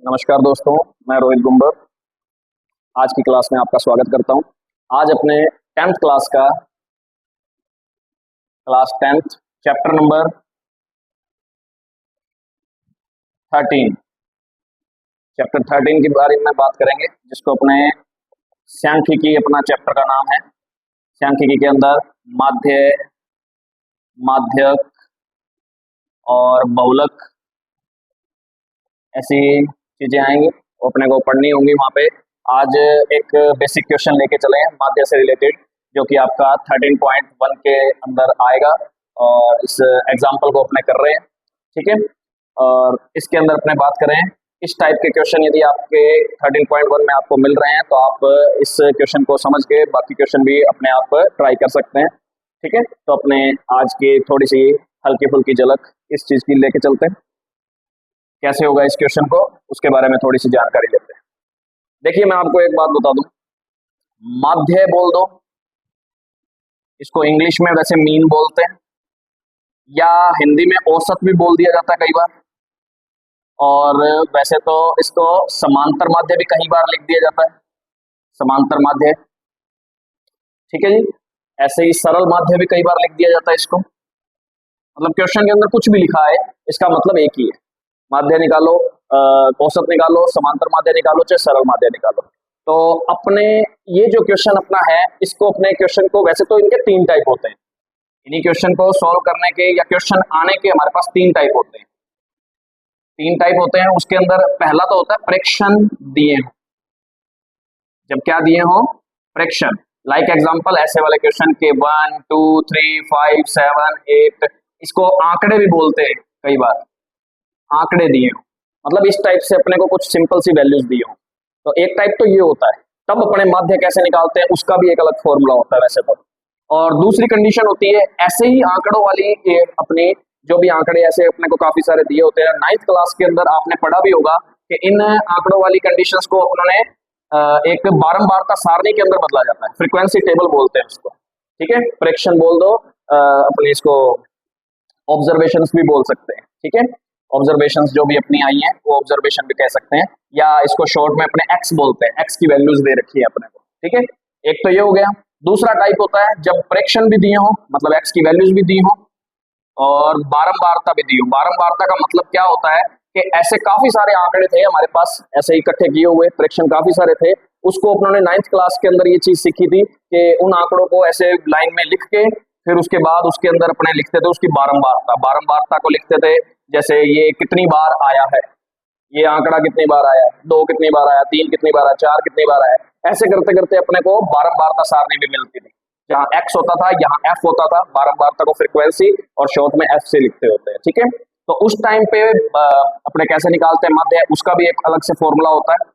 नमस्कार दोस्तों, मैं रोहित गुम्बर आज की क्लास में आपका स्वागत करता हूं। आज अपने 10th क्लास का class 10th chapter number 13 chapter 13 के बारे में बात करेंगे, जिसको अपने सांख्यिकी अपना चैप्टर का नाम है। सांख्यिकी के अंदर माध्य, माध्यक और बहुलक ऐसी चीजें आएंगी, वो अपने को पढ़नी होंगी। वहाँ पे आज एक बेसिक क्वेश्चन लेके चले हैं माध्य से रिलेटेड, जो कि आपका 13.1 के अंदर आएगा और इस एग्जाम्पल को अपने कर रहे हैं, ठीक है। और इसके अंदर अपने बात करें, इस टाइप के क्वेश्चन यदि आपके 13.1 में आपको मिल रहे हैं तो आप इस क्वेश्चन को समझ के बाकी क्वेश्चन भी अपने आप ट्राई कर सकते हैं, ठीक है। तो अपने आज की थोड़ी सी हल्की फुल्की झलक इस चीज की लेके चलते हैं। कैसे होगा इस क्वेश्चन को, उसके बारे में थोड़ी सी जानकारी लेते हैं। देखिए, मैं आपको एक बात बता दूं, माध्य बोल दो, इसको इंग्लिश में वैसे मीन बोलते हैं, या हिंदी में औसत भी बोल दिया जाता है कई बार, और वैसे तो इसको समांतर माध्य भी कई बार लिख दिया जाता है, समांतर माध्य, ठीक है जी। ऐसे ही सरल माध्य भी कई बार लिख दिया जाता है इसको। मतलब क्वेश्चन के अंदर कुछ भी लिखा है, इसका मतलब एक ही है। माध्य निकालो, औसत निकालो, समांतर माध्य निकालो, चाहे सरल माध्य निकालो। तो अपने ये जो क्वेश्चन अपना है, इसको अपने क्वेश्चन को, वैसे तो इनके 3 टाइप होते हैं। इन्हीं क्वेश्चन को सॉल्व करने के या क्वेश्चन आने के हमारे पास 3 टाइप होते हैं। 3 टाइप होते हैं। उसके अंदर पहला तो होता है प्रेक्षण दिए हो। जब क्या दिए हो? प्रेक्षण। लाइक एग्जाम्पल ऐसे वाले क्वेश्चन के 1 2 3 5 7 8, इसको आंकड़े भी बोलते हैं कई बार, आंकड़े दिए हो, मतलब इस टाइप से अपने को कुछ सिंपल सी वैल्यूज दी हो। तो एक टाइप तो ये होता है। तब अपने माध्य कैसे निकालते हैं, उसका भी एक अलग फॉर्मूला होता है वैसे तो। और दूसरी कंडीशन होती है ऐसे ही आंकड़ों वाली, अपने जो भी आंकड़े ऐसे अपने को काफी सारे दिए होते हैं। 9th क्लास के अंदर आपने पढ़ा भी होगा कि इन आंकड़ों वाली कंडीशंस को उन्होंने एक बारंबारता सारणी के अंदर बदला जाता है, फ्रीक्वेंसी टेबल बोलते हैं उसको, ठीक है। प्रेक्षण बोल दो, अपने इसको ऑब्जर्वेशंस भी बोल सकते हैं, ठीक है। ऑब्जर्वेशंस जो भी अपनी आई हैं वो ऑब्जर्वेशन भी कह सकते हैं, या इसको शॉर्ट में अपने एक्स बोलते हैं, एक्स की वैल्यूज दे रखी है अपने को, ठीक है। एक तो ये हो गया। दूसरा टाइप होता है जब प्रेक्षण भी दिए हो, मतलब एक्स की वैल्यूज भी दी हो और बारंबारता भी दी हो। बारंबारता का मतलब क्या होता है कि ऐसे काफी सारे आंकड़े थे हमारे पास, ऐसे इकट्ठे किए हुए प्रेक्षण काफी सारे थे। उसको उन्होंने 9th क्लास के अंदर ये चीज सीखी थी कि उन आंकड़ों को ऐसे लाइन में लिख के फिर उसके बाद उसके अंदर अपने लिखते थे उसकी बारंबारता, बारंबारता को लिखते थे। जैसे ये कितनी बार आया है, ये आंकड़ा कितनी बार आया है, 2 कितनी बार आया, 3 कितनी बार आया, 4 कितनी बार आया। ऐसे करते करते अपने को बारंबारता सारणी भी मिलती थी। जहाँ एक्स होता था, यहाँ एफ होता था। बारंबारता को फ्रीक्वेंसी और शॉर्ट में एफ से लिखते होते हैं, ठीक है। तो उस टाइम पे अपने कैसे निकालते हैं माध्य, उसका भी एक अलग से फॉर्मूला होता है,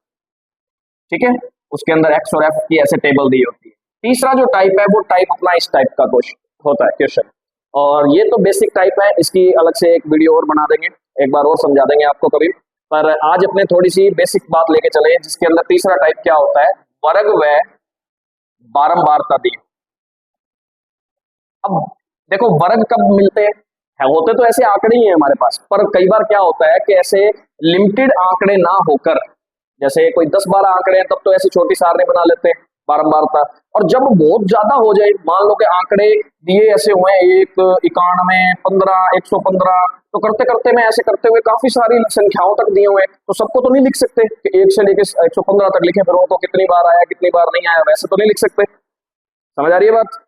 ठीक है। उसके अंदर एक्स और एफ की ऐसे टेबल दी होती है। तीसरा जो टाइप है वो टाइप अपना इस टाइप का क्वेश्चन होता है, क्वेश्चन। और ये तो बेसिक टाइप है, इसकी अलग से एक वीडियो और बना देंगे, एक बार और समझा देंगे आपको कभी। पर आज अपने थोड़ी सी बेसिक बात लेके चले, जिसके अंदर तीसरा टाइप क्या होता है, वर्ग व बारंबारता दी। अब देखो, वर्ग कब मिलते हैं, होते तो ऐसे आंकड़े ही हैं हमारे पास, पर कई बार क्या होता है कि ऐसे लिमिटेड आंकड़े ना होकर, जैसे कोई 10-12 आंकड़े हैं तब तो ऐसी छोटी सारणी बना लेते हैं बारंबारता। और जब बहुत ज्यादा हो जाए, मान लो कि आंकड़े दिए ऐसे हुए 1 91 15 115, तो करते करते में ऐसे करते हुए काफी सारी संख्याओं तक दिए हुए, तो सबको तो नहीं लिख सकते कि 1 से लेकर 115 तक लिखे, फिर उनको कितनी बार आया कितनी बार नहीं आया, वैसे तो नहीं लिख सकते। समझ आ रही है बात?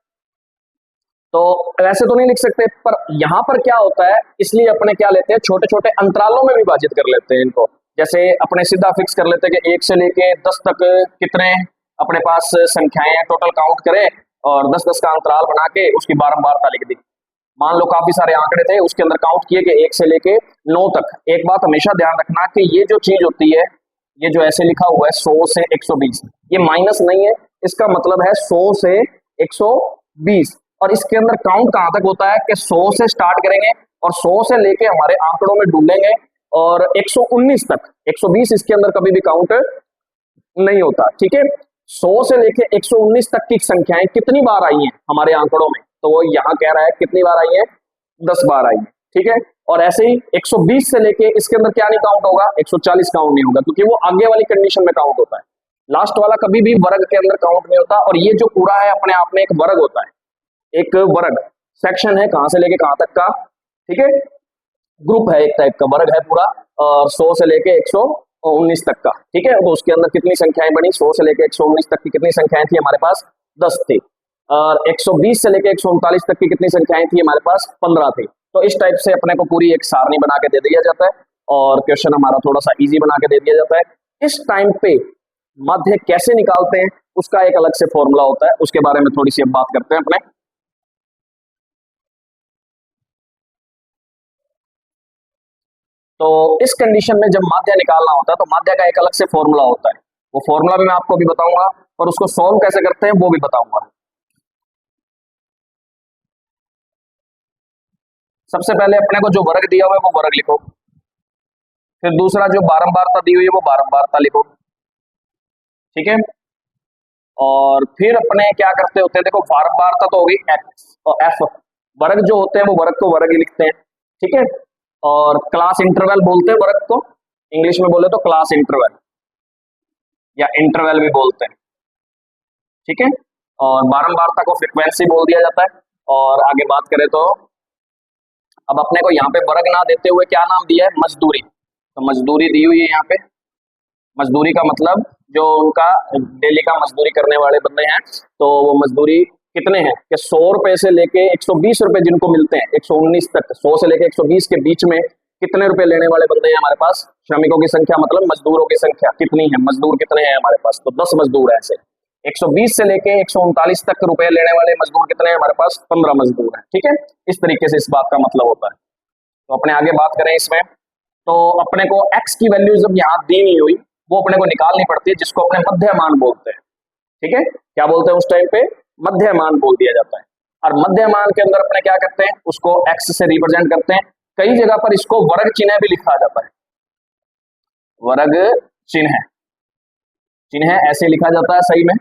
तो वैसे तो नहीं लिख सकते, पर यहाँ पर क्या होता है, इसलिए अपने क्या लेते हैं, छोटे छोटे अंतरालों में विभाजित कर लेते हैं इनको। जैसे अपने सीधा फिक्स कर लेते हैं कि 1 से लेके 10 तक कितने अपने पास संख्याएं टोटल काउंट करें, और 10-10 का अंतराल बना के उसकी बारंबारता लिख दी। मान लो काफी सारे आंकड़े थे, उसके अंदर काउंट किए कि 1 से लेके 9 तक। एक बात हमेशा ध्यान रखना कि ये जो चीज होती है, ये जो ऐसे लिखा हुआ है 100 से 120, ये माइनस नहीं है, इसका मतलब है 100 से 120। और इसके अंदर काउंट कहां तक होता है कि 100 से स्टार्ट करेंगे और 100 से लेके हमारे आंकड़ों में ढूंढेंगे और 119 तक। 120 इसके अंदर कभी भी काउंट नहीं होता, ठीक है। 100 से लेके 119 तक की संख्याएं कितनी बार आई हैं हमारे आंकड़ों में, तो वो यहाँ कह रहा है कितनी बार आई है, 10 बार आई है। ठीक है। और ऐसे ही 120 से लेके इसके अंदर क्या नहीं काउंट होगा, 140 काउंट नहीं होगा, क्योंकि वो आगे वाली कंडीशन में काउंट होता है, लास्ट वाला कभी भी वर्ग के अंदर काउंट नहीं होता। और ये जो पूरा है अपने आप में एक वर्ग होता है, एक वर्ग सेक्शन है, कहां से लेके कहां तक का, ठीक है, ग्रुप है, एक टाइप का वर्ग है पूरा, और 100 से लेके 119 तक का, ठीक है। तो उसके अंदर कितनी संख्याएं बनी, 100 से लेके 119 तक की कितनी संख्याएं थी हमारे पास, 10 थी। और 120 से लेके 139 तक की कितनी संख्याएं थी हमारे पास, 15 थी। तो इस टाइप से अपने को पूरी एक सारणी बना के दे दिया जाता है और क्वेश्चन हमारा थोड़ा सा इजी बना के दे दिया जाता है। इस टाइम पे माध्य कैसे निकालते हैं उसका एक अलग से फॉर्मूला होता है, उसके बारे में थोड़ी सी अब बात करते हैं अपने। तो इस कंडीशन में जब माध्य निकालना होता है तो माध्य का एक अलग से फॉर्मूला होता है, वो फॉर्मूला भी मैं आपको भी बताऊंगा और उसको सॉल्व कैसे करते हैं वो भी बताऊंगा। सबसे पहले अपने को जो वर्ग दिया हुआ है वो वर्ग लिखो, फिर दूसरा जो बारंबारता दी हुई है वो बारंबारता लिखो, ठीक है। और फिर अपने क्या करते होते हैं, देखो बारंबारता तो होगी एक्स और एफ, वर्ग जो होते हैं वो वर्ग को वर्ग ही लिखते हैं, ठीक है। और क्लास इंटरवल बोलते हैं वर्ग को, इंग्लिश में बोले तो क्लास इंटरवल या इंटरवल भी बोलते हैं, ठीक है। और बारंबारता को फ्रीक्वेंसी बोल दिया जाता है। और आगे बात करें तो अब अपने को यहाँ पे वर्ग ना देते हुए क्या नाम दिया है, मजदूरी। तो मजदूरी दी हुई है यहाँ पे, मजदूरी का मतलब जो उनका डेली का मजदूरी करने वाले बंदे हैं, तो वो मजदूरी कितने हैं कि 100 रुपए से लेके 120 रुपए जिनको मिलते हैं 119 तक, 100 से लेके 120 के बीच में कितने रुपए लेने वाले बंदे हैं हमारे पास, श्रमिकों की संख्या मतलब मजदूरों की संख्या कितनी है, मजदूर कितने हैं हमारे पास, तो 10 मजदूर है। ऐसे 120 से लेके 139 तक रुपए लेने वाले मजदूर कितने हैं हमारे पास, 15 मजदूर हैं, ठीक है। इस तरीके से इस बात का मतलब होता है। तो अपने आगे बात करें इसमें, तो अपने को एक्स की वैल्यू जब यहाँ दी नहीं हुई वो अपने को निकालनी पड़ती है, जिसको अपने मध्यमान बोलते हैं, ठीक है। क्या बोलते हैं उस टाइम पे, मध्यमान बोल दिया जाता है। और मध्यमान के अंदर अपने क्या करते हैं, उसको एक्स से रिप्रेजेंट करते हैं। कई जगह पर इसको वर्ग चिन्ह भी लिखा जाता है, वर्ग चिन्ह, चिन्ह ऐसे लिखा जाता है सही में,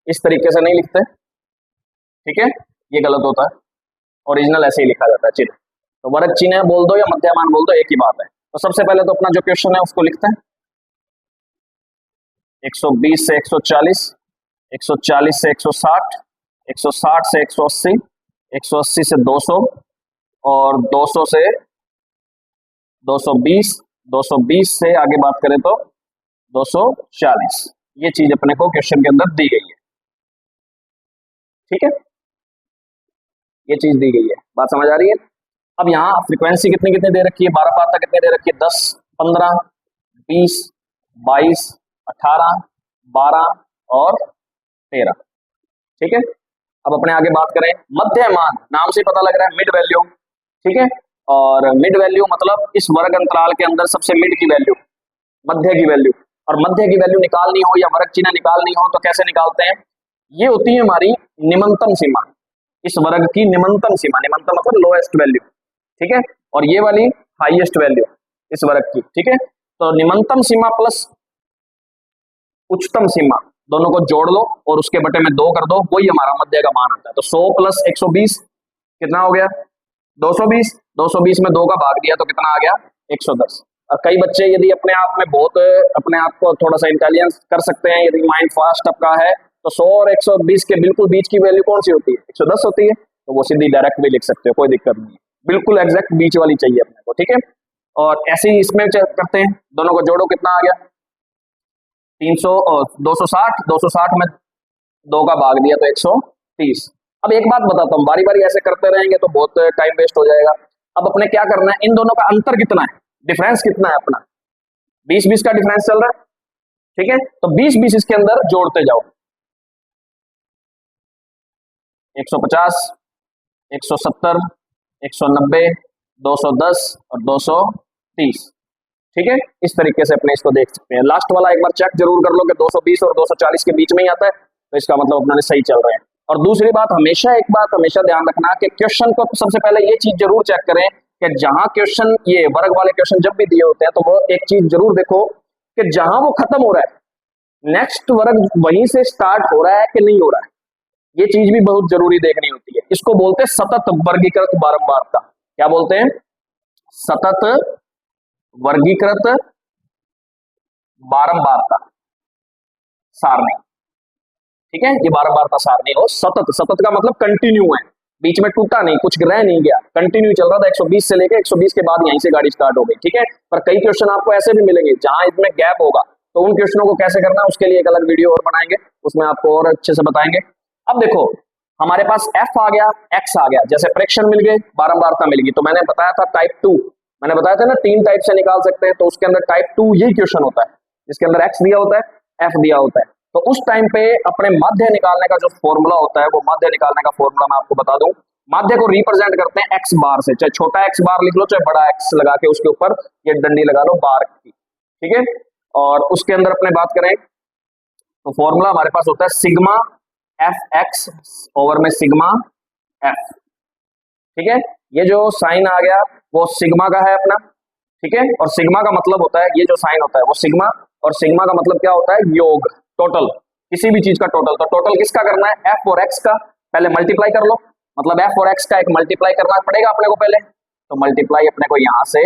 इस तरीके से नहीं लिखते, ठीक है, ये गलत होता है, ओरिजिनल ऐसे ही लिखा जाता है चिन्ह। तो वर्ग चिन्ह बोल दो या मध्यमान बोल दो एक ही बात है। तो सबसे पहले तो अपना जो क्वेश्चन है उसको लिखते हैं, 120 से 140, 140 से 160, 160 से 180, 180 से 200 और 200 से 220, 220 से आगे बात करें तो 240। ये चीज अपने को क्वेश्चन के अंदर दी गई है, ठीक है, ये चीज दी गई है, बात समझ आ रही है। अब यहाँ फ्रीक्वेंसी कितनी कितनी दे रखी है, बारंबारता कितनी दे रखी है, 10, 15, 20, 22, 18, 12 और 13, ठीक है। अब अपने आगे बात करें, मध्यमान नाम से पता लग रहा है मिड वैल्यू, ठीक है। और मिड वैल्यू मतलब इस वर्ग अंतराल के अंदर सबसे मिड की वैल्यू, मध्य की वैल्यू। और मध्य की वैल्यू निकालनी हो या वर्ग चिन्ह निकालनी हो तो कैसे निकालते हैं, ये होती है हमारी निम्नतम सीमा, इस वर्ग की निम्नतम सीमा, निम्नतम मतलब लोएस्ट वैल्यू, ठीक है। और ये वाली हाईएस्ट वैल्यू इस वर्ग की, ठीक है। तो निम्नतम सीमा प्लस उच्चतम सीमा दोनों को जोड़ लो और उसके बटे में 2 कर दो, वही हमारा मध्य का मान आता है। तो 100 प्लस 120 कितना हो गया, 220, 220 में 2 का भाग दिया तो कितना आ गया, 110। और कई बच्चे यदि अपने आप में बहुत अपने आप को थोड़ा सा इंटेलिजेंस कर सकते हैं, यदि माइंड फास्ट आपका है, तो 100 और 120 के बिल्कुल बीच की वैल्यू कौन सी होती है, 110 होती है। तो वो सीधी डायरेक्ट भी लिख सकते हो, कोई दिक्कत नहीं है, बिल्कुल एग्जैक्ट बीच वाली चाहिए अपने को, ठीक है। और ऐसे ही इसमें करते हैं, दोनों को जोड़ो कितना आ गया, 300 और 260, 260 में 2 का भाग दिया तो 130। अब एक बात बताता हूँ, बारी बारी ऐसे करते रहेंगे तो बहुत टाइम वेस्ट हो जाएगा। अब अपने क्या करना है, इन दोनों का अंतर कितना है, डिफरेंस कितना है अपना, 20-20 का डिफरेंस चल रहा है, ठीक है। तो 20-20 इसके अंदर जोड़ते जाओ, 150, 170, 190, 210 और 230, ठीक है। इस तरीके से अपने इसको देख सकते हैं। लास्ट वाला एक बार चेक जरूर कर लो कि 220 और 240 के बीच में ही आता है, तो इसका मतलब अपने सही चल रहे हैं। और दूसरी बात, हमेशा एक बात हमेशा ध्यान रखना कि क्वेश्चन को सबसे पहले ये चीज जरूर चेक करें कि जहां क्वेश्चन, ये वर्ग वाले क्वेश्चन जब भी दिए होते हैं तो वो एक चीज जरूर देखो कि जहां वो खत्म हो रहा है नेक्स्ट वर्ग वहीं से स्टार्ट हो रहा है कि नहीं हो रहा है, ये चीज भी बहुत जरूरी देखनी होती है। इसको बोलते हैं सतत वर्गीकृत बारंबारता। क्या बोलते हैं, सतत वर्गीकृत बारंबारता सारणी। ठीक है, ये बारंबारता सारणी हो। सतत, सतत का मतलब कंटिन्यू है, बीच में टूटा नहीं, कुछ रह नहीं गया, कंटिन्यू चल रहा था 120 से लेके 120 के बाद यहीं से गाड़ी स्टार्ट हो गई। ठीक है, पर कई क्वेश्चन आपको ऐसे भी मिलेंगे जहां इसमें गैप होगा, तो उन क्वेश्चनों को कैसे करना है उसके लिए एक अलग वीडियो और बनाएंगे, उसमें आपको और अच्छे से बताएंगे। अब देखो हमारे पास एफ आ गया, एक्स आ गया, जैसे प्रेक्षण मिल गए, बारंबारता मिल गई, तो मैंने बताया था टाइप 2, मैंने बताया था ना 3 टाइप से निकाल सकते हैं, तो उसके अंदर टाइप 2 यही क्वेश्चन होता है, जिसके अंदर एक्स दिया होता है, एफ दिया होता है। तो उस टाइम पे अपने माध्य निकालने का जो फॉर्मूला होता है, वो माध्य निकालने का फॉर्मूला मैं आपको बता दूं। माध्य को रिप्रेजेंट करते हैं एक्स बार से, चाहे छोटा एक्स बार लिख लो, चाहे बड़ा एक्स लगा के उसके ऊपर ये डंडी लगा लो बार की। ठीक है, और उसके अंदर अपने बात करें तो फॉर्मूला हमारे पास होता है सिग्मा एफ एक्स ओवर में सिग्मा एफ। ठीक है, ये जो साइन आ गया वो सिग्मा का है अपना। ठीक है, और सिग्मा का मतलब होता है, ये जो साइन होता है वो सिग्मा, और सिग्मा का मतलब क्या होता है, योग, टोटल, किसी भी चीज का टोटल। तो टोटल किसका करना है, एफ और एक्स का, पहले मल्टीप्लाई कर लो, मतलब एफ और एक्स का एक मल्टीप्लाई करना पड़ेगा अपने को पहले, तो मल्टीप्लाई अपने को यहां से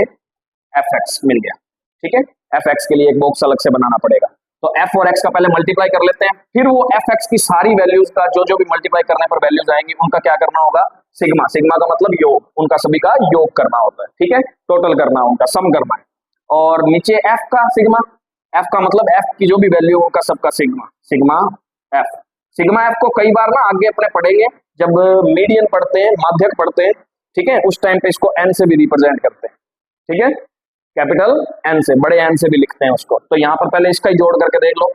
एफ एक्स मिल गया। ठीक है, एफ एक्स के लिए एक बॉक्स अलग से बनाना पड़ेगा, तो एफ और एक्स का पहले मल्टीप्लाई कर लेते हैं, फिर वो एफ एक्स की सारी वैल्यूज का जो भी मल्टीप्लाई करने पर वैल्यूज आएंगी उनका क्या करना होगा, सिग्मा, सिग्मा का मतलब योग, उनका सभी का योग करना होता है। ठीक है, टोटल करना है, उनका सम करना है। और नीचे एफ का सिग्मा, एफ का मतलब एफ की जो भी वैल्यू उनका सबका sigma, sigma F. Sigma F को कई बार ना आगे अपने पढ़ेंगे जब मीडियन पढ़ते हैं, माध्यक पढ़ते हैं। ठीक है, उस टाइम पे इसको एन से भी रिप्रेजेंट करते हैं। ठीक है, कैपिटल एन से, बड़े एन से भी लिखते हैं उसको। तो यहाँ पर पहले इसका ही जोड़ करके देख लो,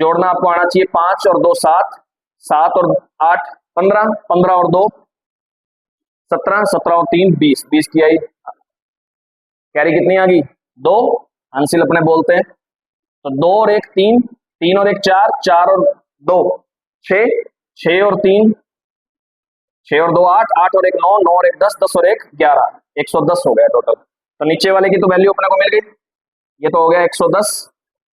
जोड़ना आपको आना चाहिए, 5 और 2 7, 7 और 8 15, 15 और 2 17, 17 और 3 20, 20 की आई कैरी कितनी आ गई, 2, आंसर अपने बोलते हैं, तो 2 और 1 3, 3 और 1 4, 4 और 2 6, 6 और 3 6 और 2 8, 8 और 1 9, 9 और 1 10, 10 और 1 11, 110 हो गया टोटल। तो नीचे वाले की तो वैल्यू अपने को मिल गई, ये तो हो गया 110,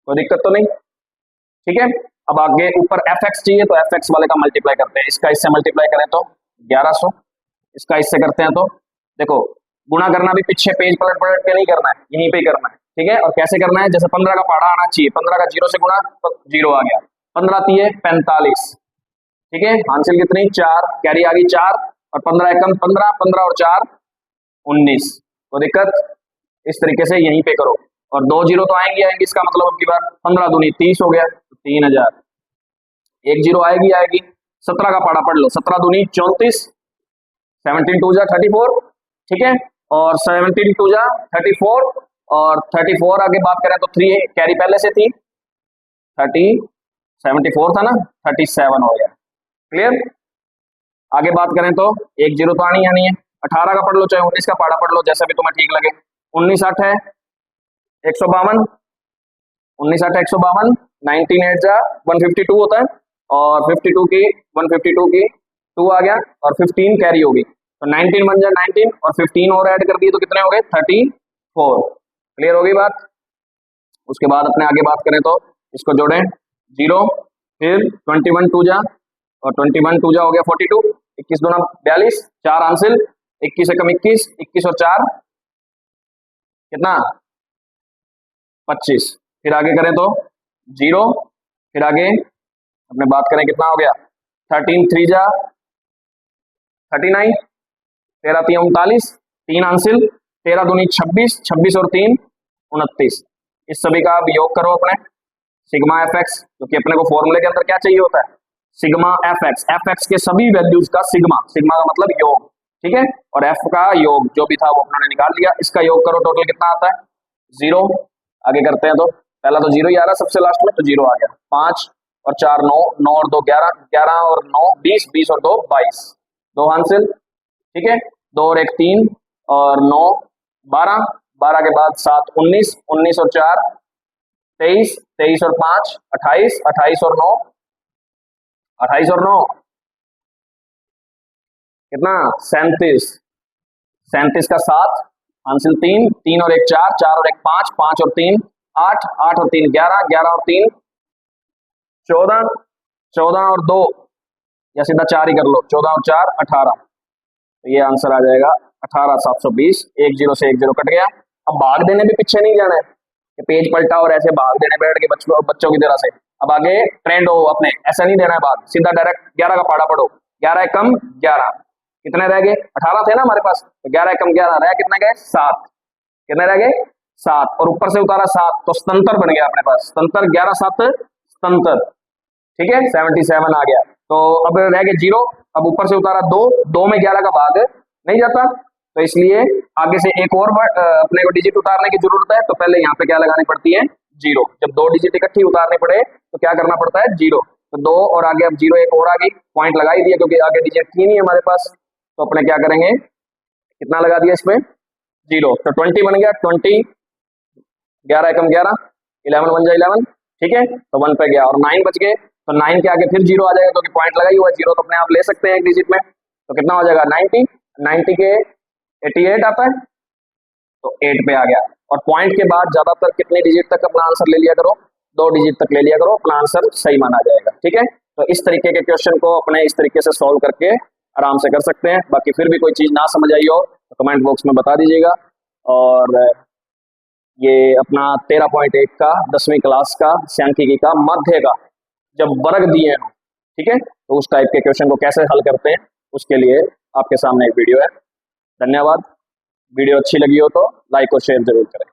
कोई दिक्कत तो नहीं। ठीक है, अब आगे ऊपर एफ एक्स चाहिए, तो एफ एक्स वाले का मल्टीप्लाई करते हैं, इसका इससे मल्टीप्लाई करें तो 1100, इसका इससे करते हैं तो देखो गुणा करना भी पीछे पेज पलट पलट के नहीं करना है, यहीं पे ही करना है। ठीक है, और कैसे करना है, जैसे 15 का पहाड़ा आना चाहिए, 15 का 0 से गुणा तो 0 आ गया, 15 3 45। ठीक है, आंसर कितनी 4, कैरी आ गई 4, और 15 एकम 15, 15 और 4 19, तो दिक्कत इस तरीके से यहीं पे करो, और 2 0 तो आएंगे आएंगे, इसका मतलब अब की बार 15 दूनी 30 हो गया, 3000, 1 0 आएगी आएगी। 17 का पाड़ा पढ़ लो, 17 दूनी 34, 17 2 जा 34। ठीक है, और 17 2 जा 34, और 34 आगे बात करें तो 3 कैरी पहले से थी, 30 74 था ना, 37 हो गया, क्लियर। आगे बात करें तो 1 0 तो आनी आनी है, 18 का पढ़ लो, चाहे 19 का पाड़ा पढ़ लो, जैसा भी तुम्हें ठीक लगे। 19 8 है 152, 19 8 152, 19 8 जा 152 होता है, और 52 की 152 की 2 आ गया, और 15 कैरी होगी, तो 19 बन जा 19, और 15 और ऐड कर दिए तो कितने हो गए 34, क्लियर होगी बात। उसके बाद अपने आगे बात करें तो इसको जोड़ें 0, फिर 21 2 जा, और 21 2 जा हो गया 42, 21 दूना 42, 4 आंसर, 21 एकम 21, 21 और 4 कितना 25। फिर आगे करें तो 0, फिर आगे अपने बात करें कितना हो गया 13 3 जा 39, 13 3 39, 3 आंसर, 13 दूनी 26, 26 और 3 29। इस सभी का आप योग करो अपने, सिग्मा एफ एक्स, क्योंकि अपने को फॉर्मूले के अंदर क्या चाहिए होता है, सिग्मा एफ एक्स के सभी वैल्यूज का सिग्मा, सिग्मा का मतलब योग। ठीक है, और एफ का योग जो भी था वो अपने निकाल लिया, इसका योग करो, टोटल कितना आता है 0। आगे करते हैं तो पहला तो 0 ही आ रहा सबसे लास्ट में, तो 0 आ गया, 5 और 4 9, 9 और 2 11, 11 और 9 20, 20 और 2 22, 2 आंसर। ठीक है, 2 और 1 3, और 9 12, 12 के बाद 7 19, 19 और 4 23, 23 और 5 28, 28 और 9 28 और 9 कितना 37, 37 का 7 आंसर, 3 3 और 1 4, 4 और 1 5, 5 और 3 8, 8 और 3 11, 11 और 3 14, 14 और 2 या सीधा 4 ही कर लो, 14 और 4 18, तो ये आंसर आ जाएगा 18,720। 10 से 10 कट गया। अब भाग देने भी पीछे नहीं जाना है कि पेज पलटा और ऐसे भाग देने बैठ के बच्चों की तरह से। अब आगे ट्रेंड हो अपने, ऐसा नहीं देना है भाग, सीधा डायरेक्ट 11 का पाड़ा पढ़ो। 11 कम 11 कितने रह गए? 18 थे ना हमारे पास, तो 11 कम 11 रह कितने गए? 7। कितने रह गए? 7। और ऊपर से उतारा 7, तो स्तंतर बन गया अपने पास। स्तंतर 11 7 स्तंतर, ठीक है, 77 आ गया। तो अब रह गए 0। अब ऊपर से उतारा 2, 2 में 11 का भाग नहीं जाता, तो इसलिए आगे से एक और अपने को डिजिट उतारने की जरूरत है। तो पहले यहाँ पे क्या लगानी पड़ती है? 0। जब 2 डिजिट इकट्ठी उतारनी पड़े तो क्या करना पड़ता है? 0। तो 2 और आगे अब 0 एक और आ गई, पॉइंट लगा ही दिया क्योंकि आगे डिजिट थी नहीं हमारे पास। तो अपने क्या करेंगे? कितना लगा दिया इसमें? 0। तो 20 बन गया। 20 11 कम 11, 11 1 जा 11, ठीक है, तो 1 पे गया और 9 बच गए। तो 9 के आगे फिर 0 आ जाएगा क्योंकि पॉइंट लगा ही हुआ। 0 तो अपने आप ले सकते हैं एक डिजिट में। तो कितना हो जाएगा? 90। 90 के 88 आता है, तो 8 पे आ गया। और पॉइंट के बाद ज्यादातर कितने डिजिट तक अपना आंसर ले लिया करो? 2 डिजिट तक ले लिया करो, अपना आंसर सही माना जाएगा, ठीक है। तो इस तरीके के क्वेश्चन को अपने इस तरीके से सॉल्व करके आराम से कर सकते हैं। बाकी फिर भी कोई चीज ना समझ आई हो तो कमेंट बॉक्स में बता दीजिएगा। और ये अपना 13.1 का 10वीं क्लास का सांख्यिकी का मध्य का जब वर्ग दिए हैं, ठीक है, तो उस टाइप के क्वेश्चन को कैसे हल करते हैं उसके लिए आपके सामने एक वीडियो है। धन्यवाद। वीडियो अच्छी लगी हो तो लाइक और शेयर जरूर करें।